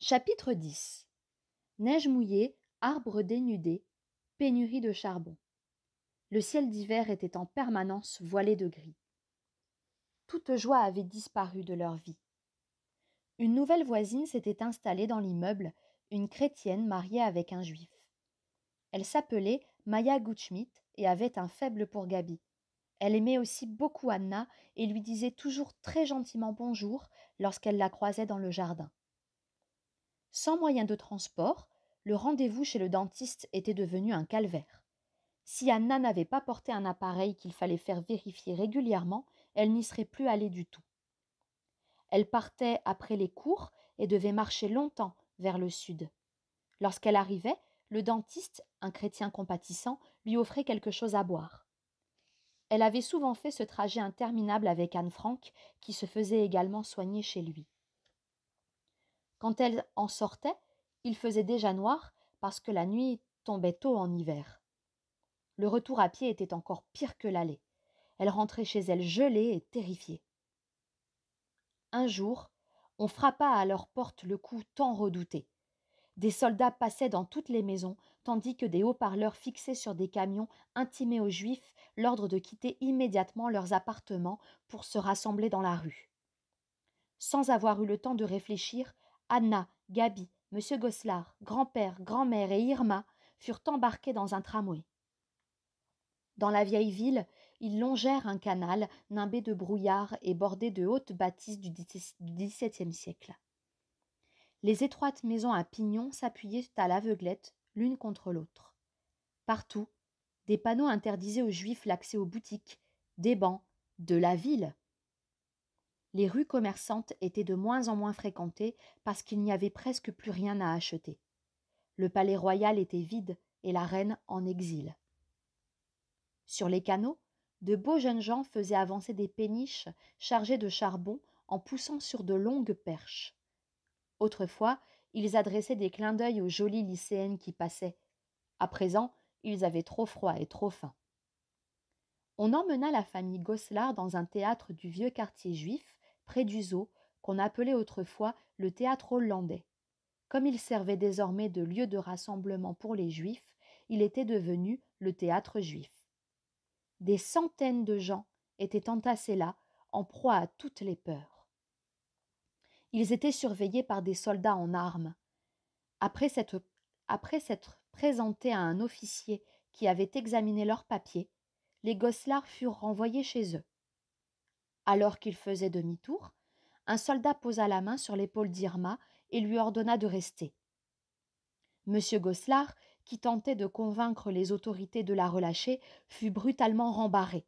Chapitre 10. Neige mouillée, arbres dénudés, pénurie de charbon. Le ciel d'hiver était en permanence voilé de gris. Toute joie avait disparu de leur vie. Une nouvelle voisine s'était installée dans l'immeuble, une chrétienne mariée avec un juif. Elle s'appelait Maya Gutschmidt et avait un faible pour Gaby. Elle aimait aussi beaucoup Anna et lui disait toujours très gentiment bonjour lorsqu'elle la croisait dans le jardin. Sans moyen de transport, le rendez-vous chez le dentiste était devenu un calvaire. Si Anna n'avait pas porté un appareil qu'il fallait faire vérifier régulièrement, elle n'y serait plus allée du tout. Elle partait après les cours et devait marcher longtemps vers le sud. Lorsqu'elle arrivait, le dentiste, un chrétien compatissant, lui offrait quelque chose à boire. Elle avait souvent fait ce trajet interminable avec Anne Frank, qui se faisait également soigner chez lui. Quand elle en sortait, il faisait déjà noir parce que la nuit tombait tôt en hiver. Le retour à pied était encore pire que l'aller. Elle rentrait chez elle gelée et terrifiée. Un jour, on frappa à leur porte le coup tant redouté. Des soldats passaient dans toutes les maisons, tandis que des haut-parleurs fixés sur des camions intimaient aux Juifs l'ordre de quitter immédiatement leurs appartements pour se rassembler dans la rue. Sans avoir eu le temps de réfléchir, Anna, Gaby, M. Gosselin, grand-père, grand-mère et Irma furent embarqués dans un tramway. Dans la vieille ville, ils longèrent un canal nimbé de brouillard et bordé de hautes bâtisses du XVIIe siècle. Les étroites maisons à pignons s'appuyaient à l'aveuglette l'une contre l'autre. Partout, des panneaux interdisaient aux Juifs l'accès aux boutiques, des bancs, de la ville. Les rues commerçantes étaient de moins en moins fréquentées parce qu'il n'y avait presque plus rien à acheter. Le palais royal était vide et la reine en exil. Sur les canaux, de beaux jeunes gens faisaient avancer des péniches chargées de charbon en poussant sur de longues perches. Autrefois, ils adressaient des clins d'œil aux jolies lycéennes qui passaient. À présent, ils avaient trop froid et trop faim. On emmena la famille Gosselin dans un théâtre du vieux quartier juif, près du zoo, qu'on appelait autrefois le théâtre hollandais. Comme il servait désormais de lieu de rassemblement pour les juifs, il était devenu le théâtre juif. Des centaines de gens étaient entassés là, en proie à toutes les peurs. Ils étaient surveillés par des soldats en armes. Après s'être présentés à un officier qui avait examiné leurs papiers, les Gosselin furent renvoyés chez eux. Alors qu'ils faisaient demi-tour, un soldat posa la main sur l'épaule d'Irma et lui ordonna de rester. Monsieur Gosselin, qui tentait de convaincre les autorités de la relâcher, fut brutalement rembarré.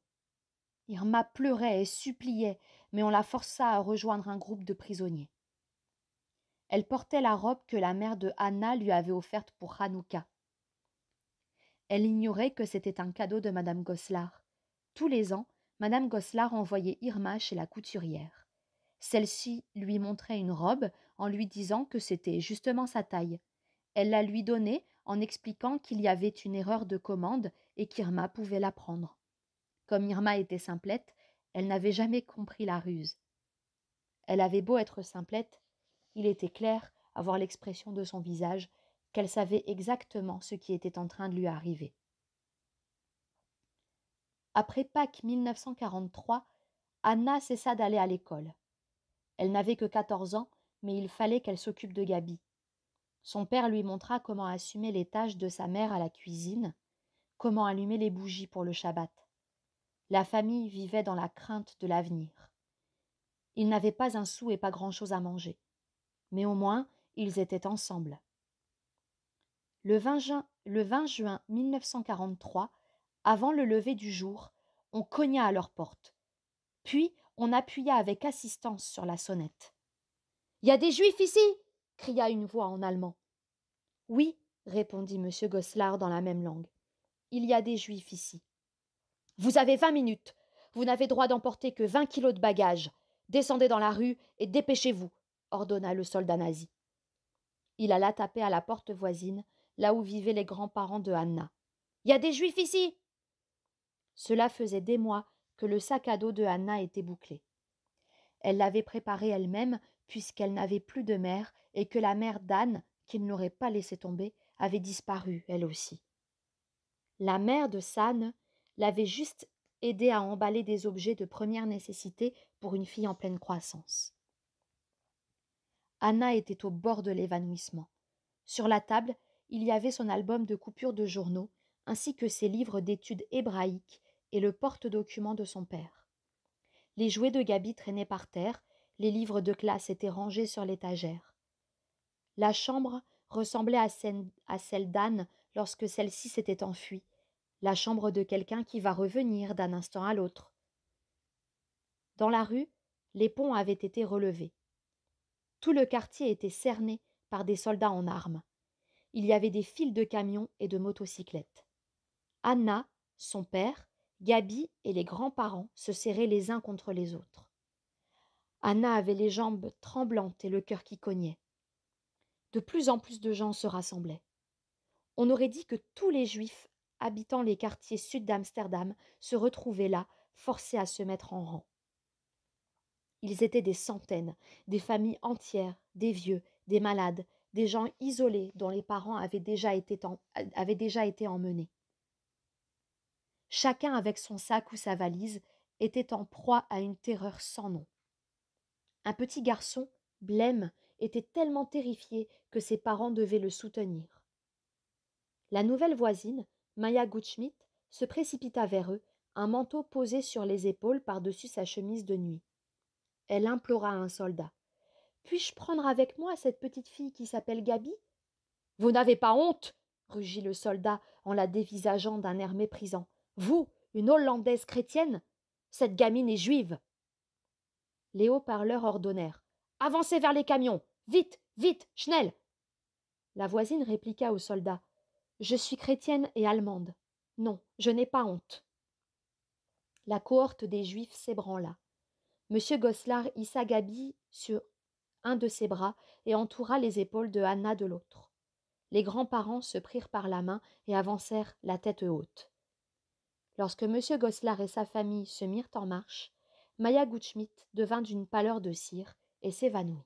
Irma pleurait et suppliait, mais on la força à rejoindre un groupe de prisonniers. Elle portait la robe que la mère de Anna lui avait offerte pour Hanouka. Elle ignorait que c'était un cadeau de madame Gosselin. Tous les ans, madame Gosselin envoyait Irma chez la couturière. Celle-ci lui montrait une robe en lui disant que c'était justement sa taille. Elle la lui donnait en expliquant qu'il y avait une erreur de commande et qu'Irma pouvait la prendre. Comme Irma était simplette, elle n'avait jamais compris la ruse. Elle avait beau être simplette, il était clair, à voir l'expression de son visage, qu'elle savait exactement ce qui était en train de lui arriver. Après Pâques 1943, Anna cessa d'aller à l'école. Elle n'avait que 14 ans, mais il fallait qu'elle s'occupe de Gaby. Son père lui montra comment assumer les tâches de sa mère à la cuisine, comment allumer les bougies pour le Shabbat. La famille vivait dans la crainte de l'avenir. Ils n'avaient pas un sou et pas grand-chose à manger. Mais au moins, ils étaient ensemble. Le 20 juin 1943, avant le lever du jour, on cogna à leur porte. Puis, on appuya avec assistance sur la sonnette. « Il y a des Juifs ici !» cria une voix en allemand. « Oui, » répondit M. Gosselin dans la même langue. « Il y a des Juifs ici. »« Vous avez 20 minutes. Vous n'avez droit d'emporter que 20 kilos de bagages. Descendez dans la rue et dépêchez-vous, » ordonna le soldat nazi. Il alla taper à la porte voisine, là où vivaient les grands-parents de Anna. « Il y a des Juifs ici !» Cela faisait des mois que le sac à dos de Anna était bouclé. Elle l'avait préparée elle-même, puisqu'elle n'avait plus de mère et que la mère d'Anne, qu'il n'aurait pas laissé tomber, avait disparu, elle aussi. La mère de San l'avait juste aidée à emballer des objets de première nécessité pour une fille en pleine croissance. Anna était au bord de l'évanouissement. Sur la table, il y avait son album de coupures de journaux, ainsi que ses livres d'études hébraïques et le porte-document de son père. Les jouets de Gabi traînaient par terre, les livres de classe étaient rangés sur l'étagère. La chambre ressemblait à celle d'Anne lorsque celle-ci s'était enfuie, la chambre de quelqu'un qui va revenir d'un instant à l'autre. Dans la rue, les ponts avaient été relevés. Tout le quartier était cerné par des soldats en armes. Il y avait des files de camions et de motocyclettes. Anna, son père, Gabi et les grands-parents se serraient les uns contre les autres. Anna avait les jambes tremblantes et le cœur qui cognait. De plus en plus de gens se rassemblaient. On aurait dit que tous les Juifs habitant les quartiers sud d'Amsterdam se retrouvaient là, forcés à se mettre en rang. Ils étaient des centaines, des familles entières, des vieux, des malades, des gens isolés dont les parents avaient déjà été emmenés. Chacun avec son sac ou sa valise était en proie à une terreur sans nom. Un petit garçon, blême, était tellement terrifié que ses parents devaient le soutenir. La nouvelle voisine, Maya Gutschmidt, se précipita vers eux, un manteau posé sur les épaules par-dessus sa chemise de nuit. Elle implora à un soldat. « Puis-je prendre avec moi cette petite fille qui s'appelle Gabi ?»« Vous n'avez pas honte !» rugit le soldat en la dévisageant d'un air méprisant. « Vous, une Hollandaise chrétienne ? Cette gamine est juive !» Les haut-parleurs ordonnèrent. « Avancez vers les camions ! Vite, vite, schnell !» La voisine répliqua au soldat. « Je suis chrétienne et allemande. Non, je n'ai pas honte. » La cohorte des Juifs s'ébranla. Monsieur Goslar hissa Gabi sur un de ses bras et entoura les épaules de Anna de l'autre. Les grands-parents se prirent par la main et avancèrent la tête haute. Lorsque monsieur Goslar et sa famille se mirent en marche, Maya Gutschmidt devint d'une pâleur de cire et s'évanouit.